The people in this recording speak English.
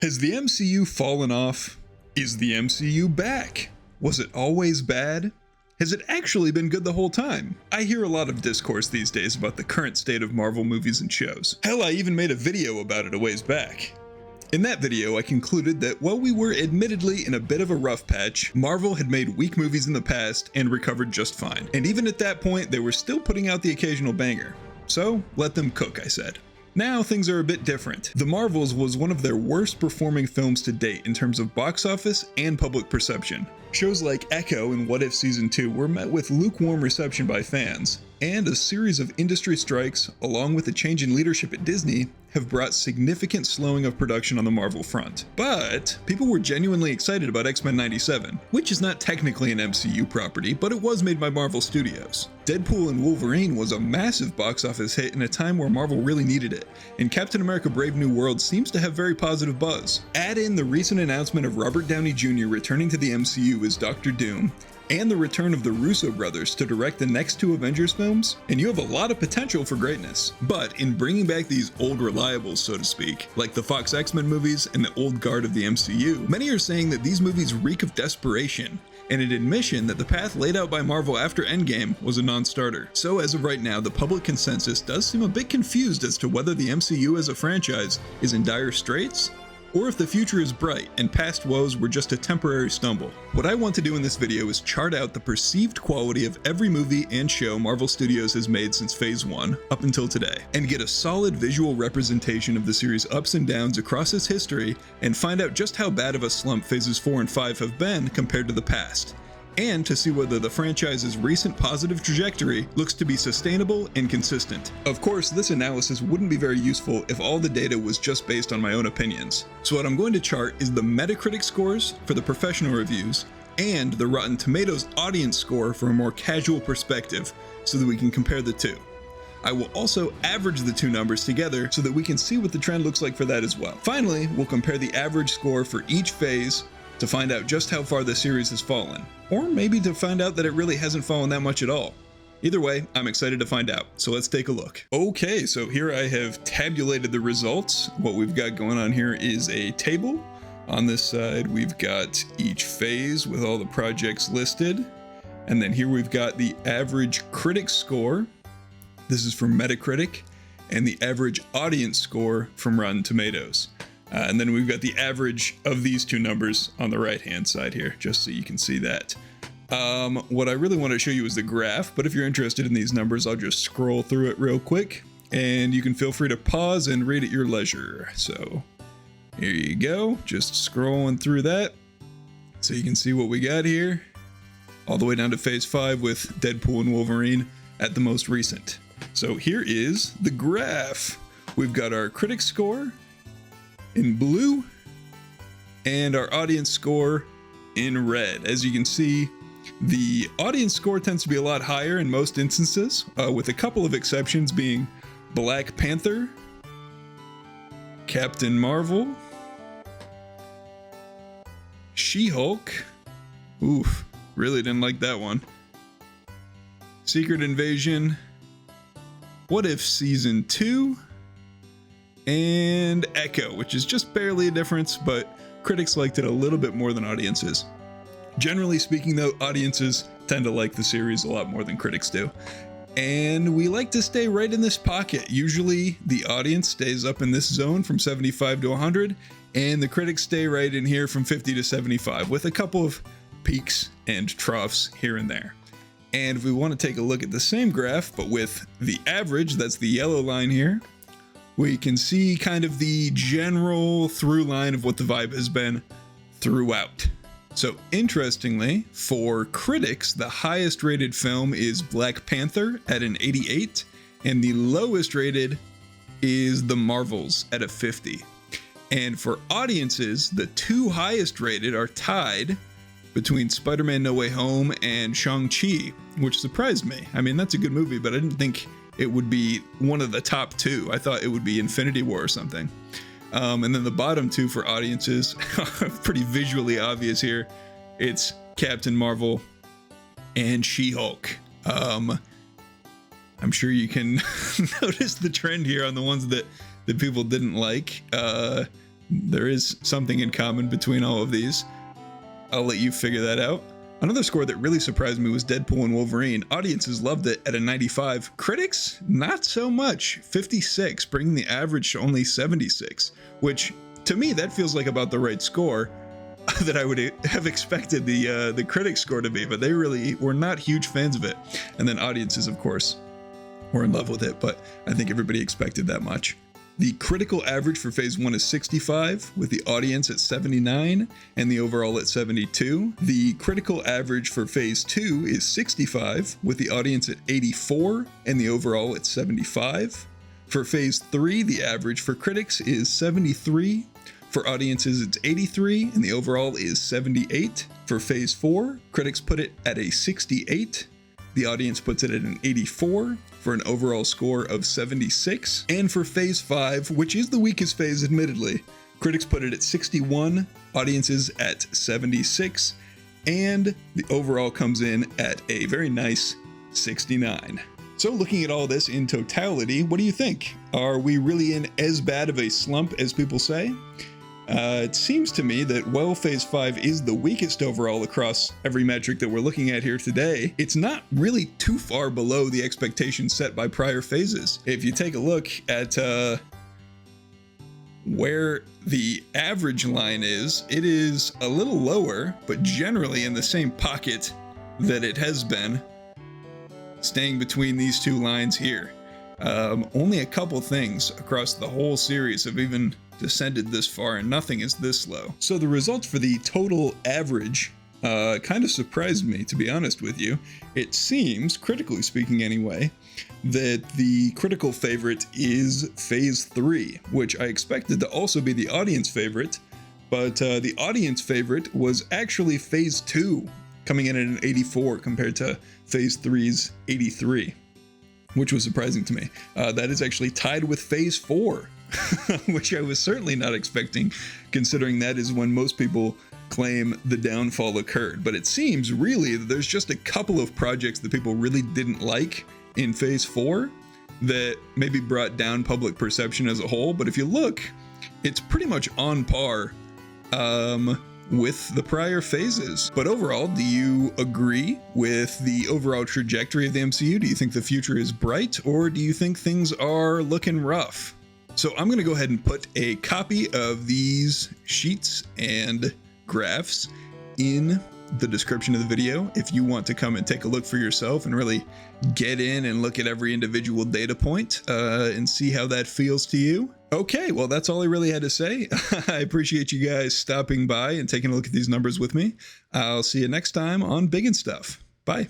Has the MCU fallen off? Is the MCU back? Was it always bad? Has it actually been good the whole time? I hear a lot of discourse these days about the current state of Marvel movies and shows. Hell, I even made a video about it a ways back. In that video, I concluded that while we were admittedly in a bit of a rough patch, Marvel had made weak movies in the past and recovered just fine. And even at that point, they were still putting out the occasional banger. So, let them cook, I said. Now things are a bit different. The Marvels was one of their worst performing films to date in terms of box office and public perception. Shows like Echo and What If Season 2 were met with lukewarm reception by fans, and a series of industry strikes, along with a change in leadership at Disney, have brought significant slowing of production on the Marvel front. But people were genuinely excited about X-Men 97, which is not technically an MCU property, but it was made by Marvel Studios. Deadpool and Wolverine was a massive box office hit in a time where Marvel really needed it, and Captain America Brave New World seems to have very positive buzz. Add in the recent announcement of Robert Downey Jr. returning to the MCU as Doctor Doom, and the return of the Russo brothers to direct the next two Avengers films, and you have a lot of potential for greatness. But in bringing back these old reliables, so to speak, like the Fox X-Men movies and the old guard of the MCU, many are saying that these movies reek of desperation, and an admission that the path laid out by Marvel after Endgame was a non-starter. So as of right now, the public consensus does seem a bit confused as to whether the MCU as a franchise is in dire straits, or if the future is bright and past woes were just a temporary stumble. What I want to do in this video is chart out the perceived quality of every movie and show Marvel Studios has made since Phase 1 up until today, and get a solid visual representation of the series' ups and downs across its history, and find out just how bad of a slump Phases 4 and 5 have been compared to the past, and to see whether the franchise's recent positive trajectory looks to be sustainable and consistent. Of course, this analysis wouldn't be very useful if all the data was just based on my own opinions. So what I'm going to chart is the Metacritic scores for the professional reviews, and the Rotten Tomatoes audience score for a more casual perspective, so that we can compare the two. I will also average the two numbers together so that we can see what the trend looks like for that as well. Finally, we'll compare the average score for each phase to find out just how far the series has fallen, or maybe to find out that it really hasn't fallen that much at all. Either way, I'm excited to find out, so let's take a look. Okay, so here I have tabulated the results. What we've got going on here is a table. On this side, we've got each phase with all the projects listed, and then here we've got the average critic score. This is from Metacritic, and the average audience score from Rotten Tomatoes. And then we've got the average of these two numbers on the right hand side here, just so you can see that. What I really want to show you is the graph, but if you're interested in these numbers, I'll just scroll through it real quick, and you can feel free to pause and read at your leisure. So here you go, just scrolling through that so you can see what we got here, all the way down to Phase 5 with Deadpool and Wolverine at the most recent. So here is the graph. We've got our critic score in blue and our audience score in red. As you can see, the audience score tends to be a lot higher in most instances, with a couple of exceptions being Black Panther, Captain Marvel, She-Hulk, oof, really didn't like that one, Secret Invasion, What If Season 2, and Echo, which is just barely a difference, but critics liked it a little bit more than audiences. Generally speaking though, audiences tend to like the series a lot more than critics do. And we like to stay right in this pocket. Usually the audience stays up in this zone from 75 to 100, and the critics stay right in here from 50 to 75, with a couple of peaks and troughs here and there. And if we want to take a look at the same graph, but with the average, that's the yellow line here, we can see kind of the general through line of what the vibe has been throughout. So interestingly, for critics, the highest rated film is Black Panther at an 88, and the lowest rated is The Marvels at a 50. And for audiences, the two highest rated are tied between Spider-Man No Way Home and Shang-Chi, which surprised me. I mean, that's a good movie, but I didn't think it would be one of the top two. I thought it would be Infinity War or something. And then the bottom two for audiences are pretty visually obvious here. It's Captain Marvel and She-Hulk. I'm sure you can notice the trend here on the ones that people didn't like. there is something in common between all of these. I'll let you figure that out. Another score that really surprised me was Deadpool and Wolverine. Audiences loved it at a 95. Critics, not so much. 56, bringing the average to only 76, which to me, that feels like about the right score that I would have expected the critic score to be, but they really were not huge fans of it. And then audiences, of course, were in love with it, but I think everybody expected that much. The critical average for Phase 1 is 65, with the audience at 79, and the overall at 72. The critical average for Phase 2 is 65, with the audience at 84, and the overall at 75. For Phase 3, the average for critics is 73. For audiences, it's 83, and the overall is 78. For Phase 4, critics put it at a 68. The audience puts it at an 84, for an overall score of 76. And for Phase 5, which is the weakest phase admittedly, critics put it at 61, audiences at 76, and the overall comes in at a very nice 69. So looking at all this in totality, what do you think? Are we really in as bad of a slump as people say? It seems to me that while Phase 5 is the weakest overall across every metric that we're looking at here today, it's not really too far below the expectations set by prior phases. If you take a look at where the average line is, it is a little lower, but generally in the same pocket that it has been, staying between these two lines here. Only a couple things across the whole series have even descended this far, and nothing is this low. So the results for the total average kind of surprised me, to be honest with you. It seems, critically speaking anyway, that the critical favorite is Phase 3, which I expected to also be the audience favorite, but the audience favorite was actually Phase 2, coming in at an 84 compared to Phase 3's 83, which was surprising to me. That is actually tied with Phase 4, which I was certainly not expecting, considering that is when most people claim the downfall occurred. But it seems really that there's just a couple of projects that people really didn't like in Phase 4 that maybe brought down public perception as a whole. But if you look, it's pretty much on par with the prior phases. But overall, do you agree with the overall trajectory of the MCU? Do you think the future is bright, or do you think things are looking rough? So I'm going to go ahead and put a copy of these sheets and graphs in the description of the video if you want to come and take a look for yourself and really get in and look at every individual data point and see how that feels to you. Okay, well, that's all I really had to say. I appreciate you guys stopping by and taking a look at these numbers with me. I'll see you next time on Bigandstuff. Bye.